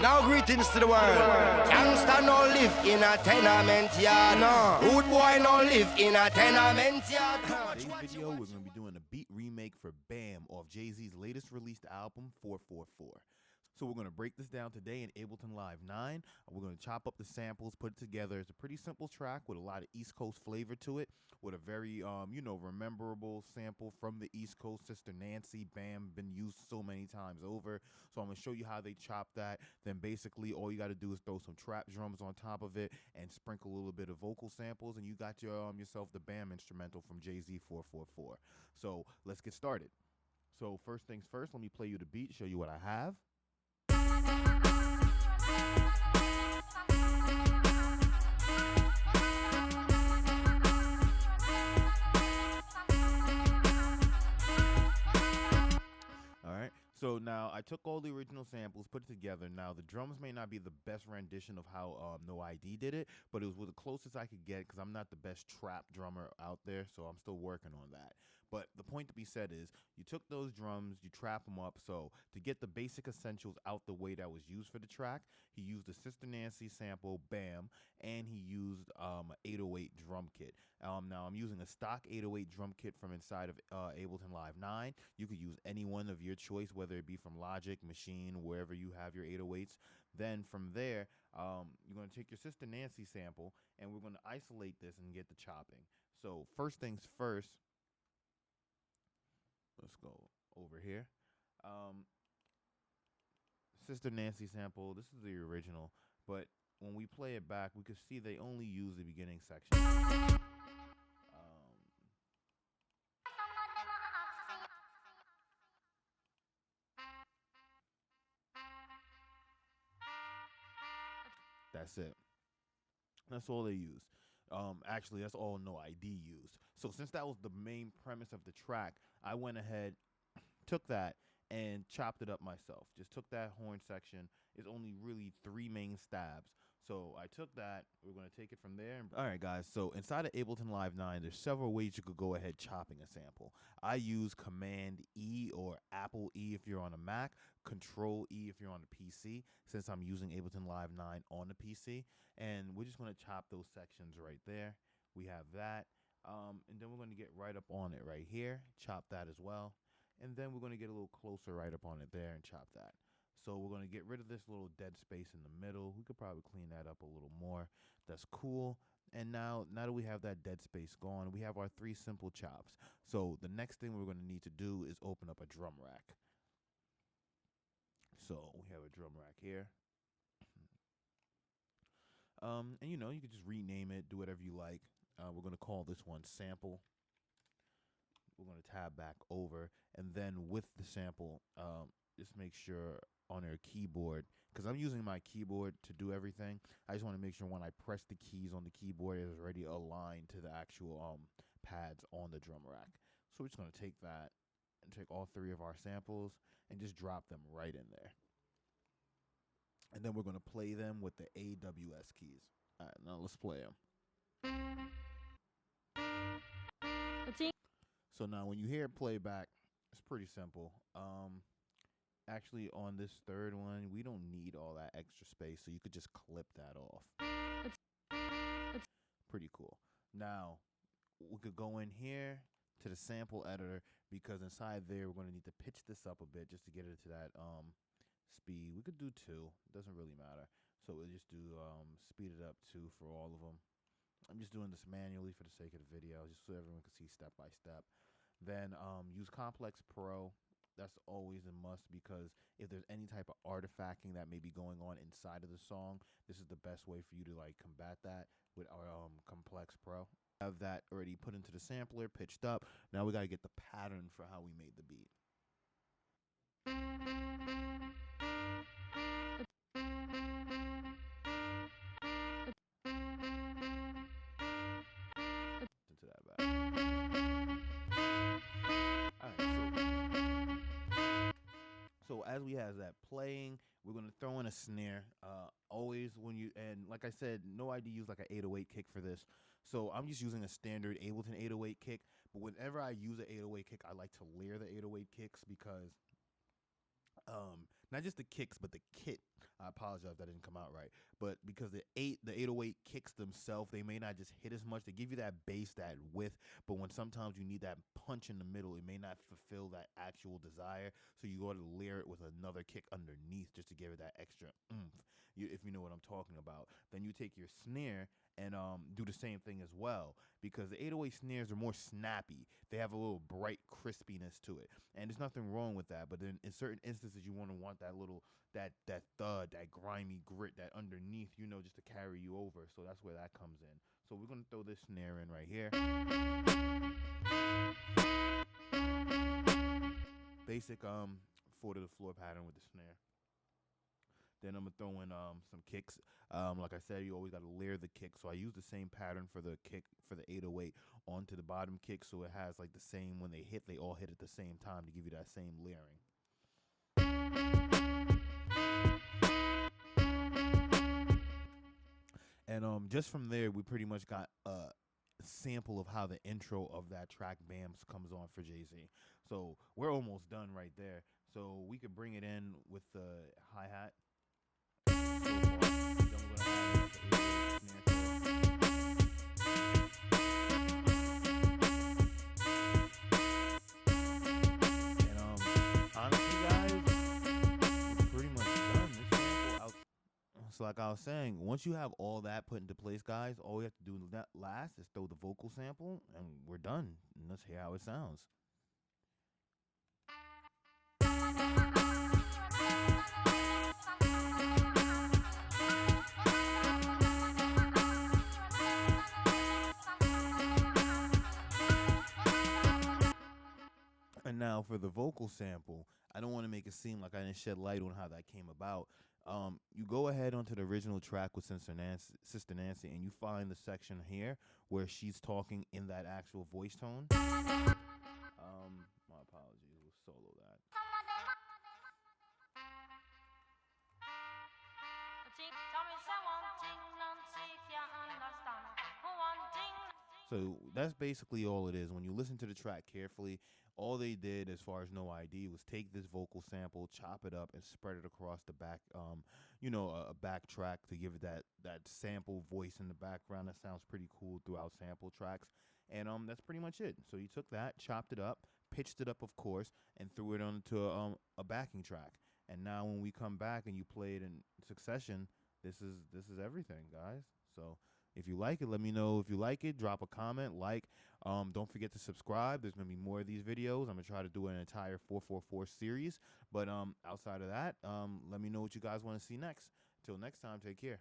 Now greetings to the world. Gangsta no live in a tenement yard. No. Rude boy no live in a tenement yard. Today's video, we're going to be doing a beat remake for Bam off Jay-Z's latest released album, 444. So we're going to break this down today in Ableton Live 9. We're going to chop up the samples, put it together. It's a pretty simple track with a lot of East Coast flavor to it, with a very, rememberable sample from the East Coast. Sister Nancy, Bam, been used so many times over. So I'm going to show you how they chop that. Then basically all you got to do is throw some trap drums on top of it and sprinkle a little bit of vocal samples, and you got yourself the Bam instrumental from Jay-Z 444. So let's get started. So first things first, let me play you the beat, show you what I have. Alright, so now I took all the original samples, put it together. Now the drums may not be the best rendition of how No ID did it, but it was the closest I could get because I'm not the best trap drummer out there, so I'm still working on that. But the point to be said is, you took those drums, you trap them up. So to get the basic essentials out the way that was used for the track, he used a Sister Nancy sample, Bam, and he used an 808 drum kit. Now I'm using a stock 808 drum kit from inside of Ableton Live 9. You could use any one of your choice, whether it be from Logic, Machine, wherever you have your 808s. Then from there, you're going to take your Sister Nancy sample, and we're going to isolate this and get the chopping. So first things first, let's go over here. Sister Nancy sample, this is the original, but when we play it back, we can see they only use the beginning section. That's it. That's all they use. Actually, that's all No ID used. So since that was the main premise of the track, I went ahead, took that, and chopped it up myself. Just took that horn section. It's only really 3 main stabs. So I took that. We're going to take it from there. All right, guys. So inside of Ableton Live 9, there's several ways you could go ahead chopping a sample. I use Command E or Apple E if you're on a Mac, Control E if you're on a PC, since I'm using Ableton Live 9 on the PC. And we're just going to chop those sections right there. We have that. And then we're going to get right up on it right here. Chop that as well. And then we're going to get a little closer right up on it there and chop that. So we're going to get rid of this little dead space in the middle. We could probably clean that up a little more. That's cool. And now that we have that dead space gone, we have our 3 simple chops. So the next thing we're going to need to do is open up a drum rack. So we have a drum rack here. And you could just rename it, do whatever you like. We're going to call this one sample. We're going to tab back over, and then with the sample, just make sure on your keyboard, because I'm using my keyboard to do everything, I just want to make sure when I press the keys on the keyboard, it is already aligned to the actual pads on the drum rack. So we're just going to take that and take all 3 of our samples and just drop them right in there. And then we're going to play them with the AWS keys. All right, now let's play them. So now when you hear playback, it's pretty simple. Actually, on this third one, we don't need all that extra space, so you could just clip that off. Pretty cool. Now, we could go in here to the sample editor, because inside there, we're going to need to pitch this up a bit just to get it to that speed. We could do 2. It doesn't really matter. So we'll just do speed it up 2 for all of them. I'm just doing this manually for the sake of the video, just so everyone can see step by step. Then use Complex Pro. That's always a must, because if there's any type of artifacting that may be going on inside of the song, this is the best way for you to combat that with our Complex Pro. Have that already put into the sampler, pitched up. Now we got to get the pattern for how we made the beat. Into that back. So as we have that playing, we're going to throw in a snare. Always when you, and like I said, No ID used like an 808 kick for this. So I'm just using a standard Ableton 808 kick. But whenever I use an 808 kick, I like to layer the 808 kicks, because not just the kicks, but the kit. I apologize if that didn't come out right. But because the 808 kicks themselves, they may not just hit as much. They give you that bass, that width, but when sometimes you need that punch in the middle, it may not fulfill that actual desire. So you go to layer it with another kick underneath just to give it that extra oomph. If you know what I'm talking about. Then you take your snare and do the same thing as well, because the 808 snares are more snappy. They have a little bright crispiness to it, and there's nothing wrong with that. But then in certain instances, you want that little that thud, that grimy grit, that underneath, just to carry you over. So that's where that comes in. So we're gonna throw this snare in right here. Basic 4 to the floor pattern with the snare. Then I'm gonna throw in some kicks. Like I said, you always gotta layer the kick. So I use the same pattern for the kick for the 808 onto the bottom kick, so it has like the same, when they hit, they all hit at the same time to give you that same layering. And just from there, we pretty much got a sample of how the intro of that track BAMS comes on for Jay-Z. So we're almost done right there. So we could bring it in with the hi-hat. Honestly, guys, it's pretty much done. This sample out. So like I was saying, once you have all that put into place, guys, all you have to do last is throw the vocal sample, and we're done. And let's hear how it sounds. And now for the vocal sample, I don't want to make it seem like I didn't shed light on how that came about. You go ahead onto the original track with Sister Nancy, and you find the section here where she's talking in that actual voice tone. My apologies, we'll solo that. So that's basically all it is. When you listen to the track carefully, all they did as far as No ID was take this vocal sample, chop it up, and spread it across the back, a back track to give it that sample voice in the background that sounds pretty cool throughout sample tracks. And that's pretty much it. So you took that, chopped it up, pitched it up, of course, and threw it onto a backing track. And now when we come back and you play it in succession, this is everything, guys. So if you like it, let me know if you like it. Drop a comment, like. Don't forget to subscribe. There's going to be more of these videos. I'm going to try to do an entire 444 series. But outside of that, let me know what you guys want to see next. Till next time, take care.